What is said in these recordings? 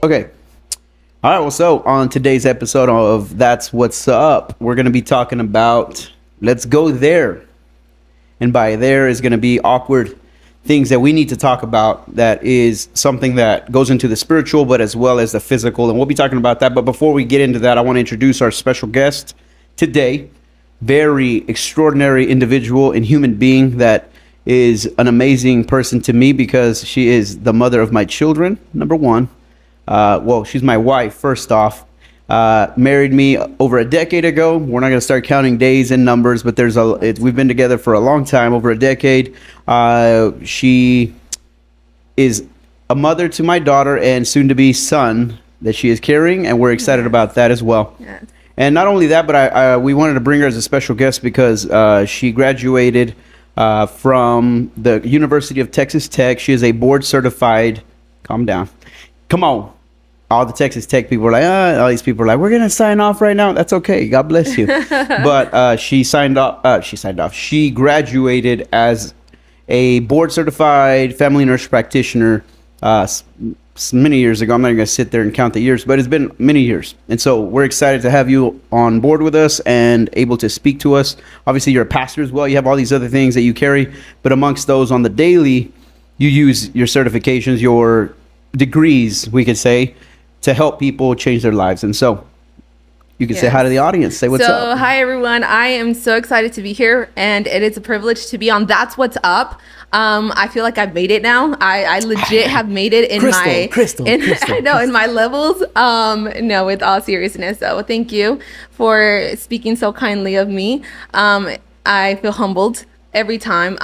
Okay. All right. Well, so on today's episode of That's What's Up, we're going to be talking about let's go there. And by there is going to be awkward things that we need to talk about that is something that goes into the spiritual, but as well as the physical. And we'll be talking about that. But before we get into that, I want to introduce our special guest today. Very extraordinary individual and human being that is an amazing person to me because she is the mother of my children, number one. Well, she's my wife, first off. Married me over a decade ago. We're not going to start counting days and numbers, but we've been together for a long time, over a decade. She is a mother to my daughter and soon-to-be son that she is carrying, and we're excited about that as well. Yes. And not only that, but we wanted to bring her as a special guest because she graduated from the University of Texas Tech. She is a board-certified. Calm down. Come on. All the Texas Tech people are like, all these people are like, we're going to sign off right now. That's okay. God bless you. But she signed off. She graduated as a board certified family nurse practitioner many years ago. I'm not going to sit there and count the years, but it's been many years. And so we're excited to have you on board with us and able to speak to us. Obviously, you're a pastor as well. You have all these other things that you carry. But amongst those on the daily, you use your certifications, your degrees, we could say, to help people change their lives. And so you can say hi to the audience. Say what's up. So, hi, everyone. I am so excited to be here, and it is a privilege to be on That's What's Up. I feel like I've made it now. I legit have made it in Crystal. I know, in my levels. No, with all seriousness. So thank you for speaking so kindly of me. I feel humbled every time.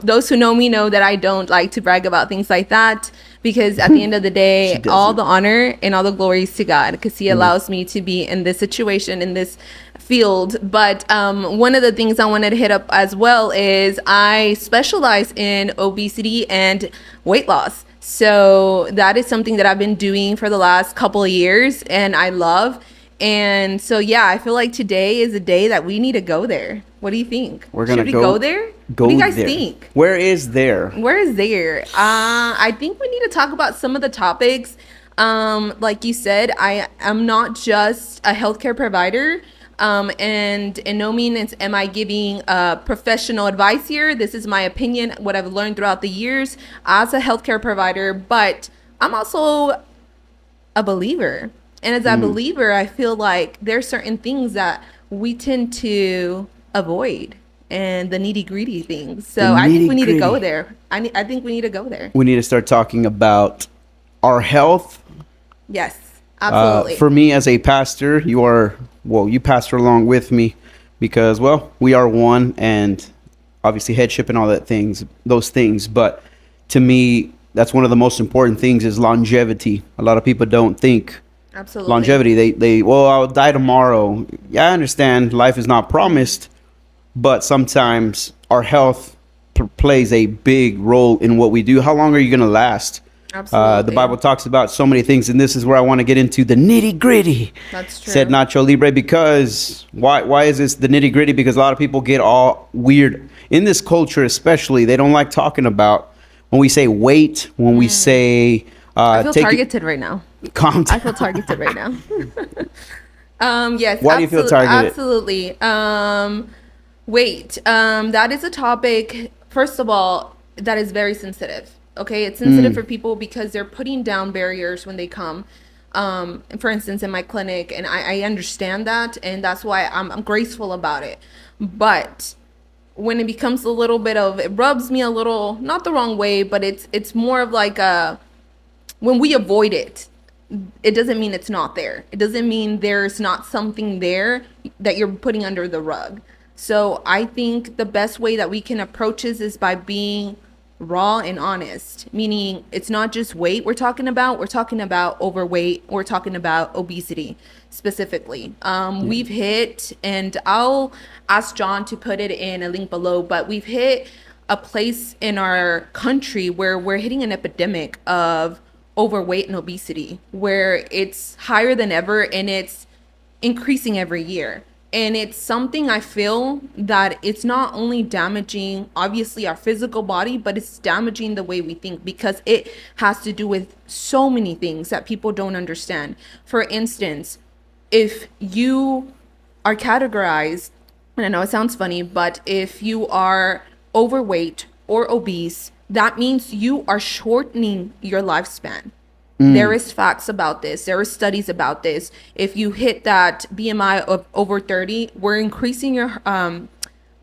Those who know me know that I don't like to brag about things like that, because at the end of the day, all the honor and all the glory is to God, because he allows me to be in this situation, in this field. But one of the things I wanted to hit up as well is I specialize in obesity and weight loss. So that is something that I've been doing for the last couple of years, and I love. And so, yeah, I feel like today is a day that we need to go there. What do you think? Should we go there? What do you guys think? Where is there? Where is there? I think we need to talk about some of the topics. Like you said, I am not just a healthcare provider. And in no means am I giving professional advice here. This is my opinion, what I've learned throughout the years as a healthcare provider. But I'm also a believer. And as a believer, I feel like there's certain things that we tend to avoid, and the nitty-gritty things. So I think we need to go there. I think we need to go there. We need to start talking about our health. Yes, absolutely. For me as a pastor, you pastor along with me because, well, we are one, and obviously headship and all those things. But to me, that's one of the most important things is longevity. A lot of people don't think Absolutely. Longevity. I'll die tomorrow. Yeah, I understand life is not promised, but sometimes our health plays a big role in what we do. How long are you going to last? Absolutely. The Bible talks about so many things, and this is where I want to get into the nitty gritty. That's true. Said Nacho Libre, because why is this the nitty gritty? Because a lot of people get all weird in this culture, especially. They don't like talking about when we say weight, when we say. I feel targeted right now. Calm down. I feel targeted right now. Yes. Why do you feel targeted? Absolutely. Weight. That is a topic, first of all, that is very sensitive. Okay. It's sensitive for people because they're putting down barriers when they come. For instance, in my clinic, and I understand that, and that's why I'm graceful about it. But when it becomes a little bit of, it rubs me a little, not the wrong way, but it's more of like when we avoid it, it doesn't mean it's not there. It doesn't mean there's not something there that you're putting under the rug. So I think the best way that we can approach this is by being raw and honest, meaning it's not just weight we're talking about overweight, we're talking about obesity specifically. We've hit, and I'll ask John to put it in a link below, but we've hit a place in our country where we're hitting an epidemic of overweight and obesity, where it's higher than ever and it's increasing every year. And it's something I feel that it's not only damaging, obviously, our physical body, but it's damaging the way we think, because it has to do with so many things that people don't understand. For instance, if you are categorized, and I know it sounds funny, but if you are overweight or obese, that means you are shortening your lifespan. There is facts about this. There are studies about this. If you hit that BMI of over 30, we're increasing your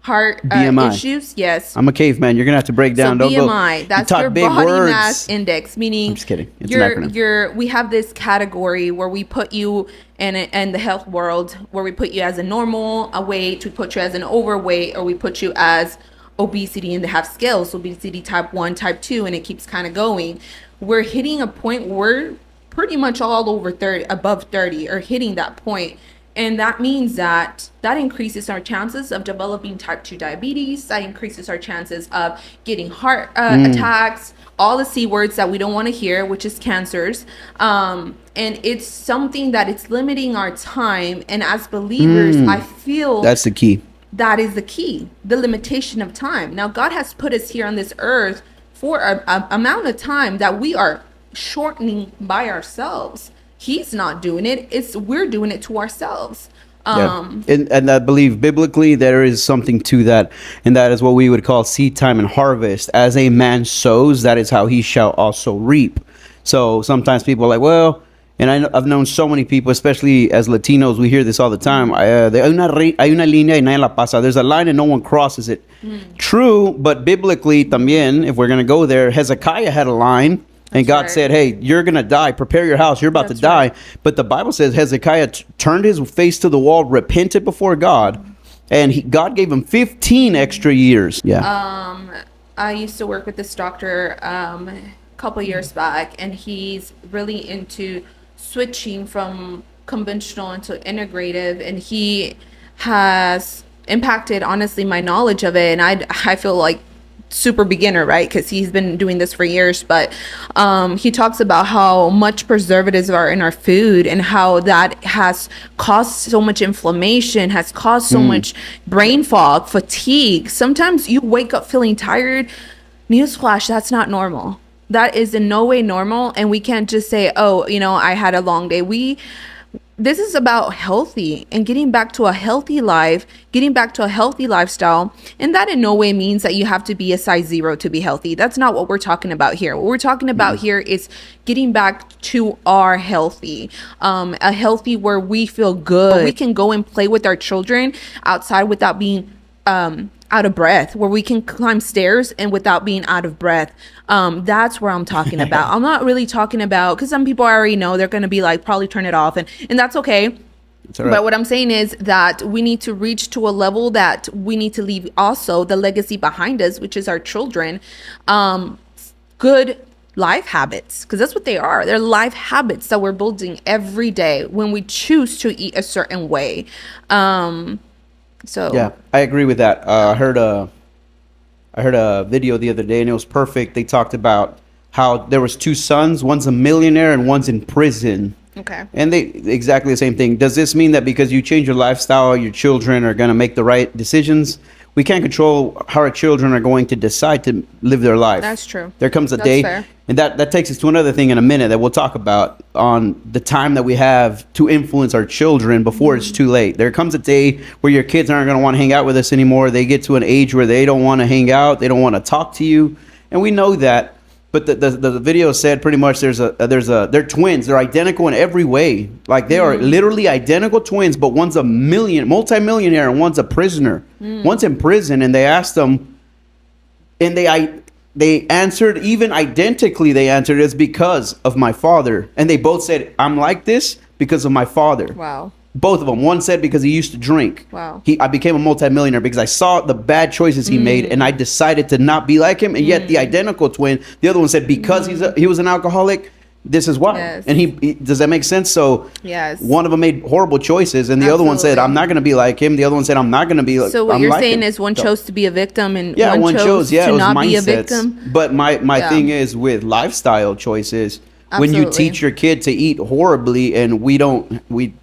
heart BMI. issues. Yes. I'm a caveman. You're gonna have to break down. So Don't BMI, go. that's You talk your big body words. mass index, meaning I'm just kidding. It's an acronym. we have this category where we put you in the health world, where we put you as a normal a weight, we put you as an overweight, or we put you as obesity, and they have scales, obesity type 1, type 2, and it keeps kind of going. We're hitting a point where we're pretty much all over 30, above 30, or hitting that point. And that means that increases our chances of developing type 2 diabetes. That increases our chances of getting heart attacks, all the C words that we don't want to hear, which is cancers. And it's something that it's limiting our time. And as believers, I feel That's the key. that is the key, the limitation of time. Now, God has put us here on this earth for a amount of time that we are shortening by ourselves. He's not doing it. We're doing it to ourselves. And I believe biblically there is something to that, and that is what we would call seed time and harvest. As a man sows, that is how he shall also reap. So sometimes people are like, well, and I've known so many people, especially as Latinos, we hear this all the time. Hay una línea y nadie la pasa. There's a line and no one crosses it. True, but biblically también, if we're going to go there, Hezekiah had a line. And God right. said, hey, you're going to die. Prepare your house. You're about That's to die. right. But the Bible says Hezekiah turned his face to the wall, repented before God, and God gave him 15 extra years. Yeah. I used to work with this doctor a couple years back, and he's really into switching from conventional into integrative, and he has impacted, honestly, my knowledge of it. And I feel like super beginner, right? Because he's been doing this for years, but he talks about how much preservatives are in our food, and how that has caused so much inflammation, has caused so much brain fog, fatigue. Sometimes you wake up feeling tired. Newsflash, that's not normal. That is in no way normal. And we can't just say, oh, I had a long day. This is about healthy and getting back to a healthy life, getting back to a healthy lifestyle. And that in no way means that you have to be a size 0 to be healthy. That's not what we're talking about here. What we're talking about here is getting back to our healthy, a healthy where we feel good. We can go and play with our children outside without being out of breath, where we can climb stairs and without being out of breath. That's where I'm talking about. I'm not really talking about, because some people I already know, they're going to be like, probably turn it off, and that's okay. That's all right. But what I'm saying is that we need to reach to a level that we need to leave also the legacy behind us, which is our children, good life habits, because that's what they are. They're life habits that we're building every day when we choose to eat a certain way. So Yeah, I agree with that. I heard a video the other day, and it was perfect. They talked about how there was 2 sons. One's a millionaire and one's in prison. Okay. And they exactly the same thing. Does this mean that because you change your lifestyle, your children are going to make the right decisions? We can't control how our children are going to decide to live their life. That's true. There comes a That's day, fair. and that takes us to another thing in a minute that we'll talk about on the time that we have to influence our children before it's too late. There comes a day where your kids aren't going to want to hang out with us anymore. They get to an age where they don't want to hang out. They don't want to talk to you, and we know that. But the video said pretty much they're twins. They're identical in every way. Like they are literally identical twins, but one's a multimillionaire, and one's a prisoner. One's in prison, and they asked them, and they answered even identically. They answered, it's because of my father. And they both said, I'm like this because of my father. Wow. Both of them. One said because he used to drink. Wow. I became a multimillionaire because I saw the bad choices he made, and I decided to not be like him. And yet the identical twin, the other one said because he was an alcoholic, this is why. Yes. And he does that make sense? So Yes. one of them made horrible choices, and the other one said, Absolutely. I'm not going to be like him. The other one said, I'm not going to be like. So what I'm you're like saying him. is one So- chose to be a victim, and one chose, to it was not be a mindsets. victim. But my Yeah. thing is with lifestyle choices, When you Absolutely. teach your kid to eat horribly, and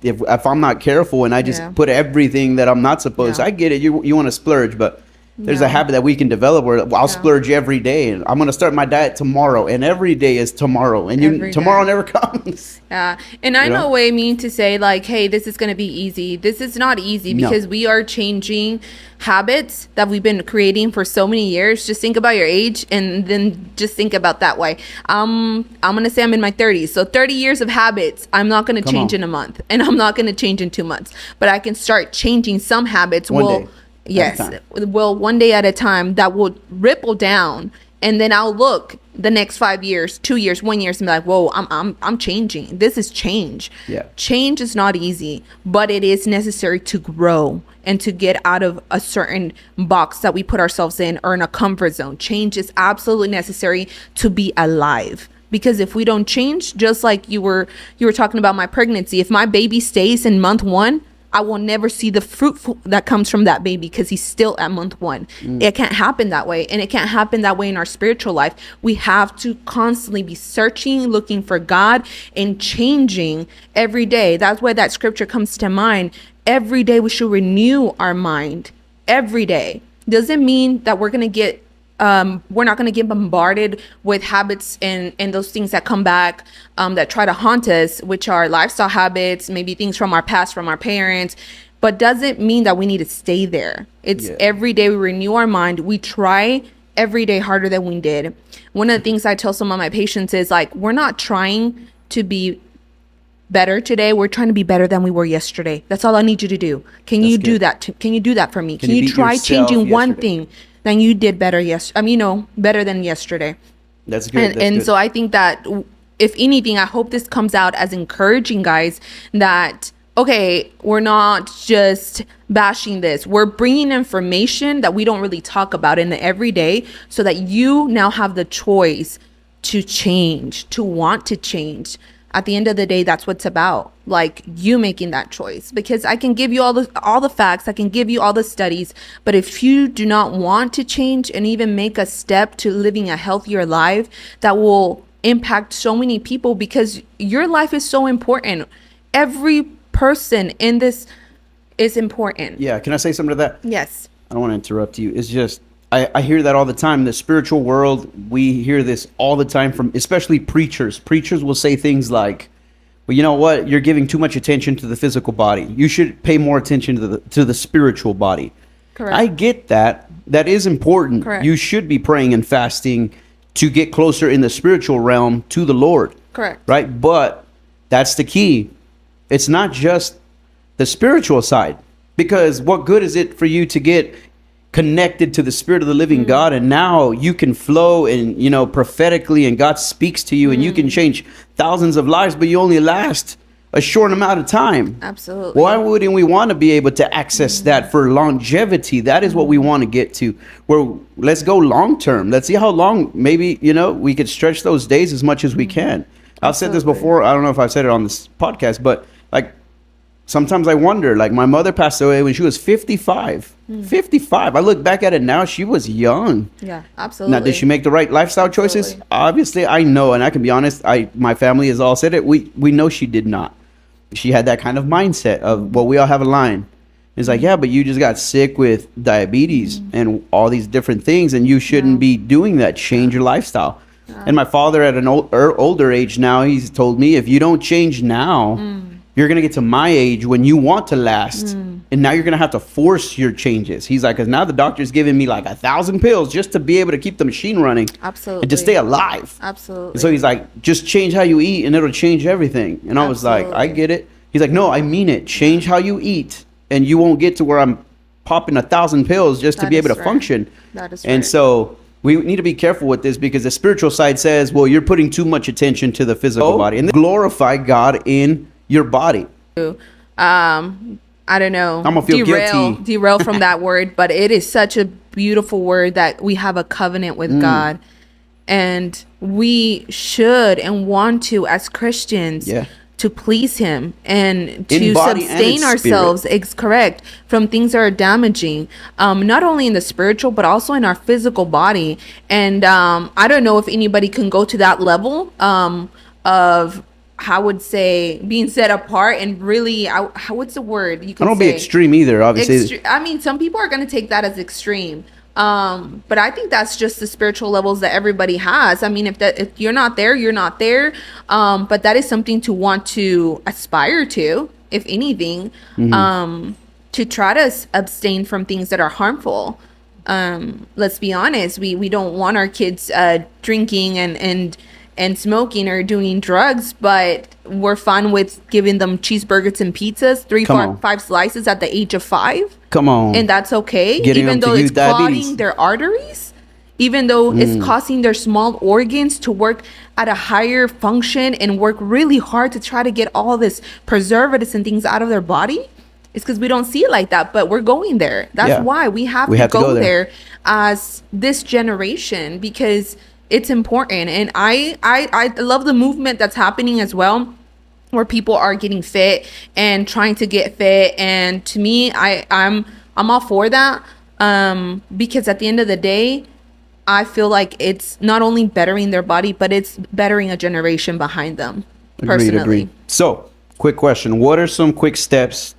if I'm not careful and I just Yeah. put everything that I'm not supposed, Yeah. I get it. You want to splurge, but there's a Yeah. habit that we can develop where I'll Yeah. splurge every day, and I'm gonna start my diet tomorrow, and every day is tomorrow, and Every tomorrow day. never comes. Yeah. And I You know? know what I mean to say, like, hey, this is going to be easy. This is not easy No. because we are changing habits that we've been creating for so many years. Just think about your age and then just think about that way. I'm going to say I'm in my 30s. So 30 years of habits, I'm not going to Come change on. in a month, and I'm not going to change in 2 months, but I can start changing some habits. One Well, day at a yes. time. Well, one day at a time that will ripple down, and then I'll look the next 5 years, 2 years, 1 year, and be like, whoa, I'm changing. This is change. Yeah. Change is not easy, but it is necessary to grow and to get out of a certain box that we put ourselves in, or in a comfort zone. Change is absolutely necessary to be alive. Because if we don't change, just like you were talking about my pregnancy, if my baby stays in month 1, I will never see the fruit that comes from that baby because he's still at month 1. It can't happen that way. And it can't happen that way in our spiritual life. We have to constantly be searching, looking for God, and changing every day. That's why that scripture comes to mind. Every day we should renew our mind. Every day. Doesn't mean that we're not going to get bombarded with habits and those things that come back, that try to haunt us, which are lifestyle habits, maybe things from our past, from our parents, but doesn't mean that we need to stay there. It's every day we renew our mind. We try every day harder than we did. One of the things I tell some of my patients is, like, we're not trying to be better today. We're trying to be better than we were yesterday. That's all I need you to do. Can you do that? Can you do that for me? Can you beat try yourself changing one yesterday? thing than you did better? Better than yesterday. That's good. And so I think that, if anything, I hope this comes out as encouraging, guys, that, okay, we're not just bashing this. We're bringing information that we don't really talk about in the everyday, so that you now have the choice to change, to want to change. At the end of the day, that's what it's about. Like, you making that choice, because I can give you all the facts, I can give you all the studies, but if you do not want to change and even make a step to living a healthier life that will impact so many people, because your life is so important. Every person in this is important. Yeah. Can I say something to that? Yes. I don't want to interrupt you. It's just, I hear that all the time. In the spiritual world, we hear this all the time from especially preachers. Preachers will say things like, well, you know what? You're giving too much attention to the physical body. You should pay more attention to the spiritual body. Correct. I get that. That is important. Correct. You should be praying and fasting to get closer in the spiritual realm to the Lord. Correct. Right? But that's the key. It's not just the spiritual side. Because what good is it for you to get connected to the Spirit of the living God, and now you can flow and, prophetically, and God speaks to you, and you can change thousands of lives, but you only last a short amount of time. Absolutely. Why wouldn't we want to be able to access that for longevity? That is what we want to get to. Where let's go long term. Let's see how long, maybe, we could stretch those days as much as we can. I've said this Absolutely. before. I don't know if I've said it on this podcast, but like, sometimes I wonder, like, my mother passed away when she was 55. 55. I look back at it now, she was young. Yeah, absolutely. Now, did she make the right lifestyle choices? Absolutely. Obviously, I know, and I can be honest, my family has all said it. We know she did not. She had that kind of mindset of, well, we all have a line. It's like, yeah, but you just got sick with diabetes and all these different things, and you shouldn't be doing that. Change your lifestyle. And my father, at an older age now, he's told me, if you don't change now, you're going to get to my age when you want to last. And now you're going to have to force your changes. He's like, because now the doctor's giving me like 1,000 pills just to be able to keep the machine running. Absolutely. And to stay alive. Absolutely. And so he's like, just change how you eat and it'll change everything. And I was like, I get it. He's like, no, I mean it. Change how you eat and you won't get to where I'm popping 1,000 pills just to That be able is to right. function. That is And right. so we need to be careful with this, because the spiritual side says, well, you're putting too much attention to the physical body, and glorify God in your body. I don't know. I'm gonna feel guilty. Derail from that word, but it is such a beautiful word that we have a covenant with God, and we should and want to, as Christians, to please Him and to In body and sustain in ourselves. It's correct, from things that are damaging, not only in the spiritual but also in our physical body. And I don't know if anybody can go to that level. of, I would say, being set apart and really, what's the word you I can don't say? be extreme either, obviously. I mean, some people are going to take that as extreme. But I think that's just the spiritual levels that everybody has. I mean, if you're not there, you're not there. But that is something to want to aspire to, if anything, to try to abstain from things that are harmful. Let's be honest, we don't want our kids drinking and smoking or doing drugs, but we're fine with giving them cheeseburgers and pizzas, 3, 4, 5 slices at the age of 5. Come on. And that's okay. Getting even them though to it's youth diabetes. clogging their arteries, even though it's causing their small organs to work at a higher function and work really hard to try to get all this preservatives and things out of their body. It's because we don't see it like that, but we're going there. That's why we have to go there as this generation, because it's important. And I love the movement that's happening as well, where people are getting fit and trying to get fit. And to me, I'm all for that, because at the end of the day, I feel like it's not only bettering their body, but it's bettering a generation behind them. Personally. Agreed. So, quick question: what are some quick steps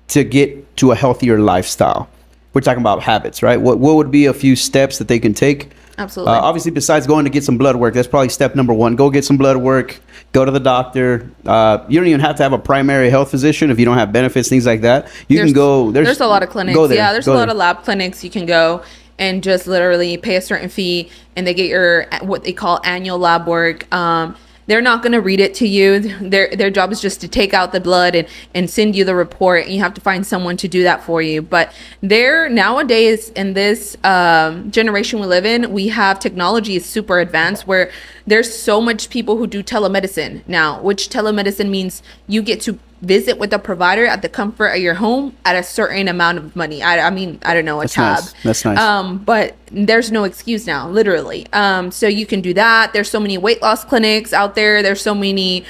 to get to a healthier lifestyle? We're talking about habits, right? What would be a few steps that they can take? Absolutely. Obviously, besides going to get some blood work, that's probably step number 1. Go get some blood work. Go to the doctor. You don't even have to have a primary health physician if you don't have benefits, things like that. You can go. There's a lot of clinics. Go there. Yeah, there's a lot of lab clinics you can go and just literally pay a certain fee, and they get your what they call annual lab work. They're not going to read it to you. Their job is just to take out the blood and send you the report, and you have to find someone to do that for you. But nowadays, in this generation we live in, we have technology is super advanced, where there's so much people who do telemedicine now, which telemedicine means you get to visit with a provider at the comfort of your home at a certain amount of money. I mean, I don't know, That's tab. nice. That's nice. But there's no excuse now, literally. So you can do that. There's so many weight loss clinics out there. There's so many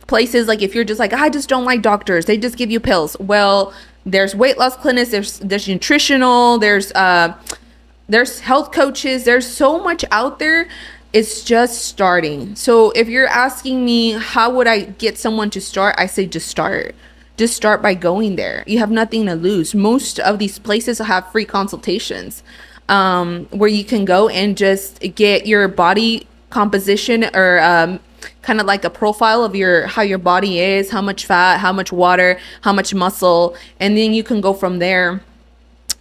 places, like if you're just like, I just don't like doctors, they just give you pills. Well, there's weight loss clinics, there's nutritional, there's health coaches, there's so much out there. It's just starting. So if you're asking me, how would I get someone to start? I say just start. Just start by going there. You have nothing to lose. Most of these places have free consultations, where you can go and just get your body composition, or kind of like a profile of how your body is, how much fat, how much water, how much muscle, and then you can go from there.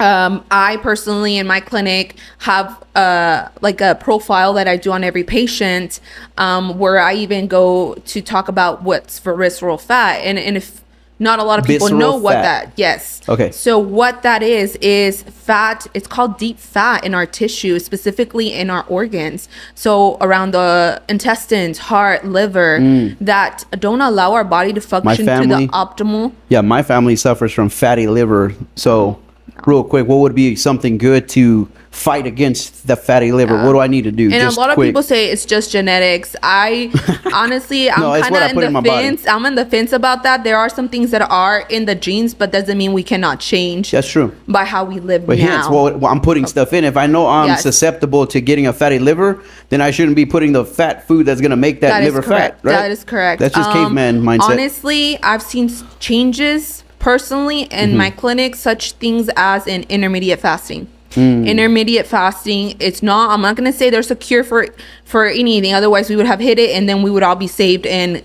I personally, in my clinic, have like a profile that I do on every patient, where I even go to talk about what's visceral fat, and if not a lot of people know what that. Yes. Okay. So what that is fat. It's called deep fat in our tissue, specifically in our organs. So around the intestines, heart, liver, that don't allow our body to function to the optimal. Yeah, my family suffers from fatty liver. So, real quick, what would be something good to fight against the fatty liver? What do I need to do? And just a lot quick. of people say it's just genetics. I honestly, I'm No, it's kind what I of put in my in the body. fence. I'm in the fence about that. There are some things that are in the genes, but doesn't mean we cannot change. That's true. By how we live But now. hence, well, I'm putting stuff in. If I know I'm Yes. susceptible to getting a fatty liver, then I shouldn't be putting the fat food that's going to make that That is liver correct. fat, right? That is correct. That's just caveman mindset. Honestly, I've seen changes personally in my clinic, such things as in intermediate fasting. Intermediate fasting, I'm not going to say there's a cure for anything, otherwise we would have hit it and then we would all be saved and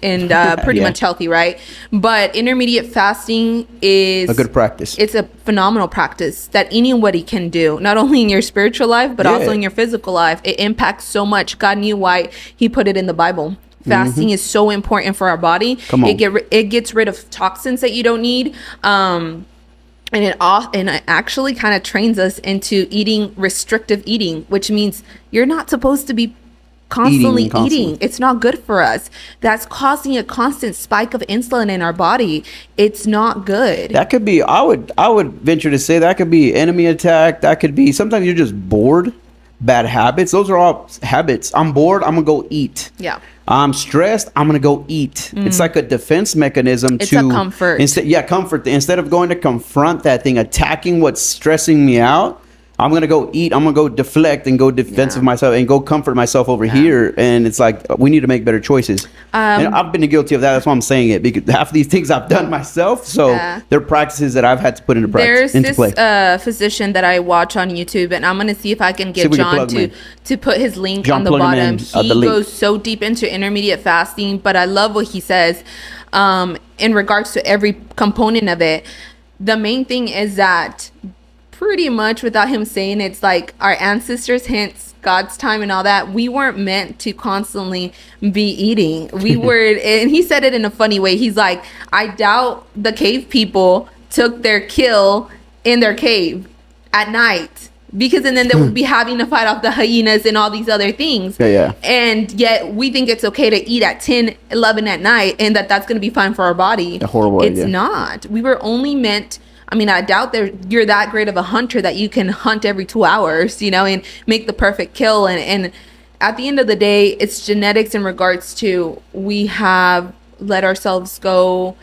pretty much healthy, right? But intermediate fasting is a good practice. It's a phenomenal practice that anybody can do, not only in your spiritual life but also in your physical life. It impacts so much. God knew why he put it in the Bible. Fasting is so important for our body. Come on. It gets rid of toxins that you don't need. And it actually kind of trains us into eating restrictive eating, which means you're not supposed to be constantly eating. It's not good for us. That's causing a constant spike of insulin in our body. It's not good. That could be, I would venture to say that could be enemy attack. That could be, sometimes you're just bored. Bad habits. Those are all habits. I'm bored. I'm going to go eat. Yeah. I'm stressed. I'm going to go eat. It's like a defense mechanism. It's a comfort. Comfort. Instead of going to confront that thing, attacking what's stressing me out, I'm gonna go eat. I'm gonna go deflect and go defensive myself and go comfort myself over here. And it's like we need to make better choices. And I've been guilty of that. That's why I'm saying it, because half of these things I've done myself. So they're practices that I've had to put into practice. There's this physician that I watch on YouTube, and I'm gonna see if I can get John to put his link on the bottom. He goes so deep into intermediate fasting, but I love what he says in regards to every component of it. The main thing is that, pretty much without him saying, it's like our ancestors, hence God's time and all that, we weren't meant to constantly be eating. We were, and he said it in a funny way. He's like, I doubt the cave people took their kill in their cave at night, because and then they would be having to fight off the hyenas and all these other things. And yet we think it's okay to eat at 10, 11 at night, and that's going to be fine for our body. A horrible idea. It's not. We were only meant, I mean, I doubt you're that great of a hunter that you can hunt every 2 hours, and make the perfect kill. And at the end of the day, it's genetics in regards to, we have let ourselves go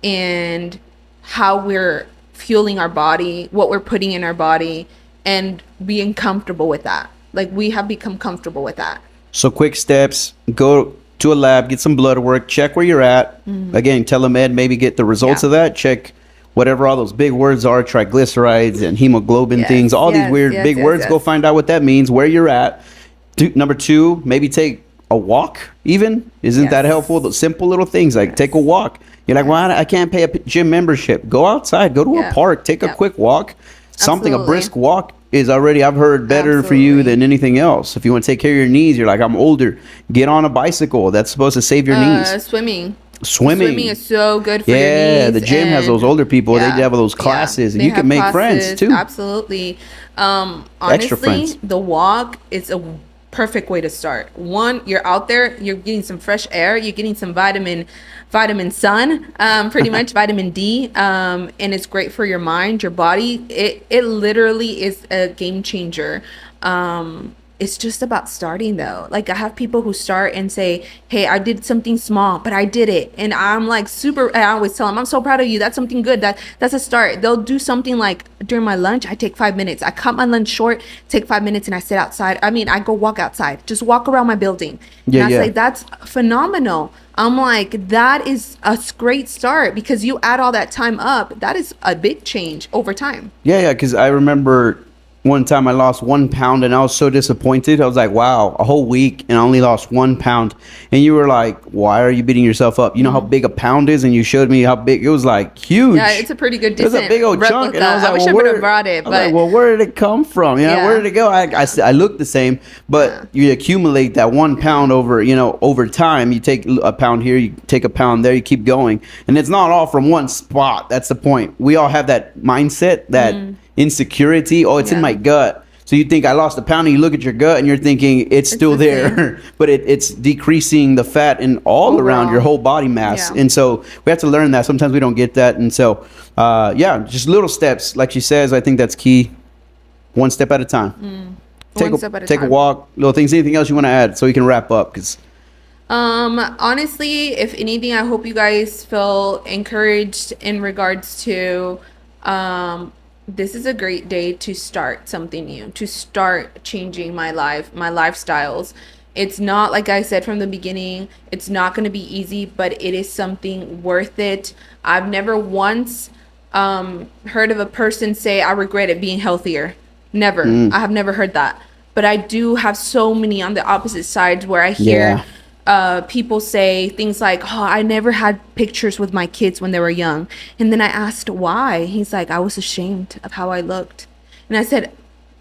and how we're fueling our body, what we're putting in our body, and being comfortable with that. Like, we have become comfortable with that. So quick steps: go to a lab, get some blood work, check where you're at. Again, telemed, maybe get the results of that. Check whatever all those big words are, triglycerides and hemoglobin things, all these weird big words. Go find out what that means, where you're at. Number 2, maybe take a walk even. Isn't that helpful? Those simple little things, like take a walk. You're like, well, I can't pay a gym membership. Go outside, go to a park, take a quick walk. Something, a brisk walk is already, I've heard, better for you than anything else. If you want to take care of your knees, you're like, I'm older, get on a bicycle. That's supposed to save your knees. Swimming is so good for your knees. Yeah, the gym has those older people. They have those classes, and you can make friends too. Absolutely. Honestly, the walk is a perfect way to start. One, you're out there, you're getting some fresh air, you're getting some vitamin sun, pretty much vitamin D, and it's great for your mind, your body. It literally is a game changer. It's just about starting, though. Like, I have people who start and say, hey, I did something small, but I did it. And I'm like I always tell them, I'm so proud of you. That's something good. That's a start. They'll do something like, during my lunch, I take 5 minutes. I cut my lunch short, take 5 minutes, and I sit outside. I mean, I go walk outside, just walk around my building. And I say, that's phenomenal. I'm like, that is a great start, because you add all that time up. That is a big change over time. Yeah, because I remember one time I lost 1 pound and I was so disappointed. I was like, wow, a whole week and I only lost 1 pound. And you were like, why are you beating yourself up? You know how big a pound is? And you showed me how big. It was like huge. Yeah, it's a pretty good distance. It was a big old chunk. And I was like, I wish I would have brought it. But well, where did it come from? Where did it go? I look the same, but you accumulate that 1 pound over time. You take a pound here, you take a pound there, you keep going. And it's not all from one spot. That's the point. We all have that mindset, that insecurity. Oh, it's in my gut. So you think I lost a pound, and you look at your gut and you're thinking it's still there, but it's decreasing the fat in all around your whole body mass. And so we have to learn that. Sometimes we don't get that. And so, just little steps. Like she says, I think that's key. One step at a time. Take a walk, little things. Anything else you want to add so we can wrap up? Because honestly, if anything, I hope you guys feel encouraged in regards to, this is a great day to start something new, to start changing my life, my lifestyles. It's not, like I said from the beginning, it's not going to be easy, but it is something worth it. I've never once heard of a person say, I regret it being healthier. Never. I have never heard that. But I do have so many on the opposite sides where I hear people say things like, oh, I never had pictures with my kids when they were young. And then I asked why. He's like, I was ashamed of how I looked. And I said,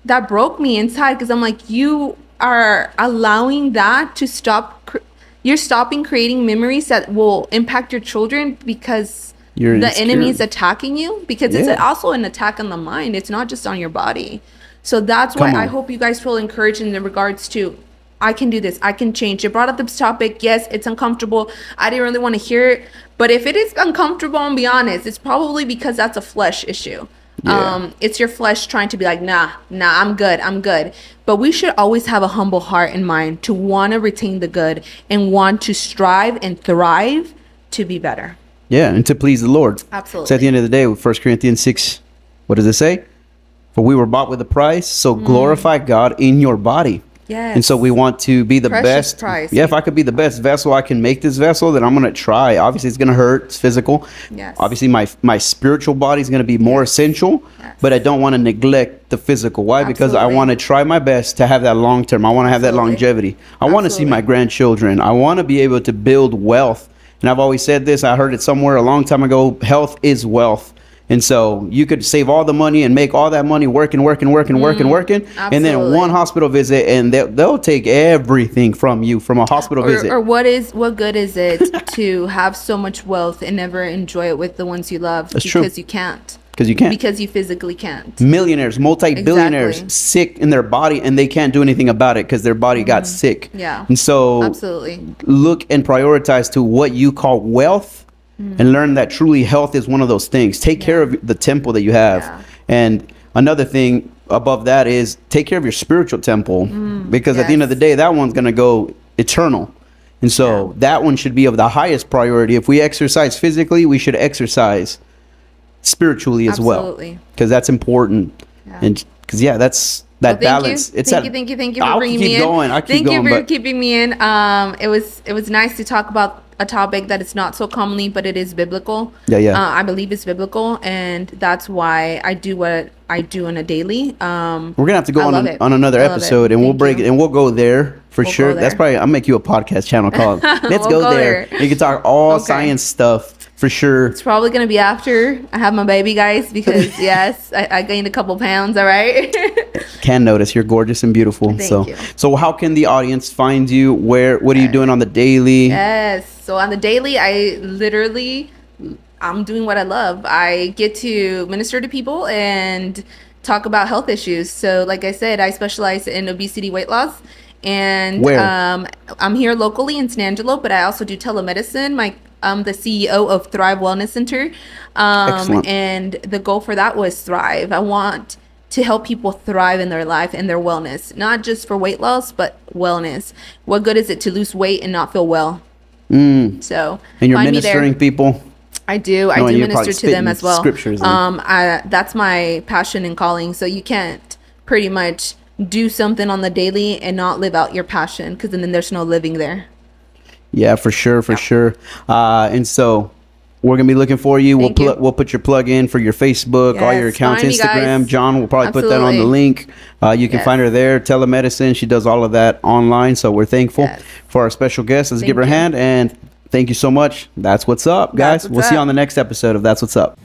that broke me inside, because I'm like, you are allowing that to stop. You're stopping creating memories that will impact your children because the enemy is attacking you, because it's also an attack on the mind. It's not just on your body. So that's why I hope you guys feel encouraged in regards to, I can do this. I can change. You brought up this topic. Yes, it's uncomfortable. I didn't really want to hear it. But if it is uncomfortable, and be honest, it's probably because that's a flesh issue. It's your flesh trying to be like, nah, I'm good. But we should always have a humble heart and mind to want to retain the good and want to strive and thrive to be better. Yeah, and to please the Lord. Absolutely. So at the end of the day, with 1 Corinthians 6, what does it say? For we were bought with a price, so glorify God in your body. Yes. And so we want to be the Precious best. price. Yeah, if I could be the best vessel I can make this vessel, then I'm going to try. Obviously, it's going to hurt. It's physical. Yes. Obviously, my spiritual body is going to be more essential, but I don't want to neglect the physical. Why? Because I want to try my best to have that long term. I want to have that longevity. I want to see my grandchildren. I want to be able to build wealth. And I've always said this. I heard it somewhere a long time ago. Health is wealth. And so you could save all the money and make all that money working. And then one hospital visit and they'll take everything from you from a hospital visit. Or what good is it to have so much wealth and never enjoy it with the ones you love? That's because true. you can't. Because you can't. Because you physically can't. Millionaires, multi-billionaires, sick in their body, and they can't do anything about it because their body got sick. Yeah. And so absolutely look and prioritize to what you call wealth and learn that truly health is one of those things. Take care of the temple that you have. Yeah. And another thing above that is take care of your spiritual temple because at the end of the day, that one's going to go eternal. And so that one should be of the highest priority. If we exercise physically, we should exercise spiritually as well, because that's important. And because that's that balance. Thank you for bringing me in. Thank you for keeping me in. It was nice to talk about a topic that is not so commonly, but it is biblical. I believe it's biblical, and that's why I do what I do on a daily. We're gonna have to go on another episode, and we'll break it, and we'll go there for sure. That's probably I'll make you a podcast channel called Let's Go There. You can talk all science stuff. For sure. It's probably going to be after I have my baby, guys, because yes, I gained a couple pounds. All right. Can notice you're gorgeous and beautiful. Thank you. So how can the audience find you? What are you doing on the daily? Yes. So on the daily, I'm doing what I love. I get to minister to people and talk about health issues. So like I said, I specialize in obesity, weight loss. And I'm here locally in San Angelo, but I also do telemedicine. I'm the CEO of Thrive Wellness Center. And the goal for that was Thrive. I want to help people thrive in their life and their wellness, not just for weight loss, but wellness. What good is it to lose weight and not feel well? So, and you're ministering people? I do. I do minister to them as well. Scriptures. That's my passion and calling. So you can't pretty much do something on the daily and not live out your passion, because then there's no living there. Yeah, for sure. And so we're gonna be looking for you. We'll put your plug in for your Facebook, all your accounts, Instagram. John will probably put that on the link. You can find her there. Telemedicine. She does all of that online. So we're thankful for our special guest. Let's give her a hand, and thank you so much. That's what's up, guys. We'll see you on the next episode of That's What's Up.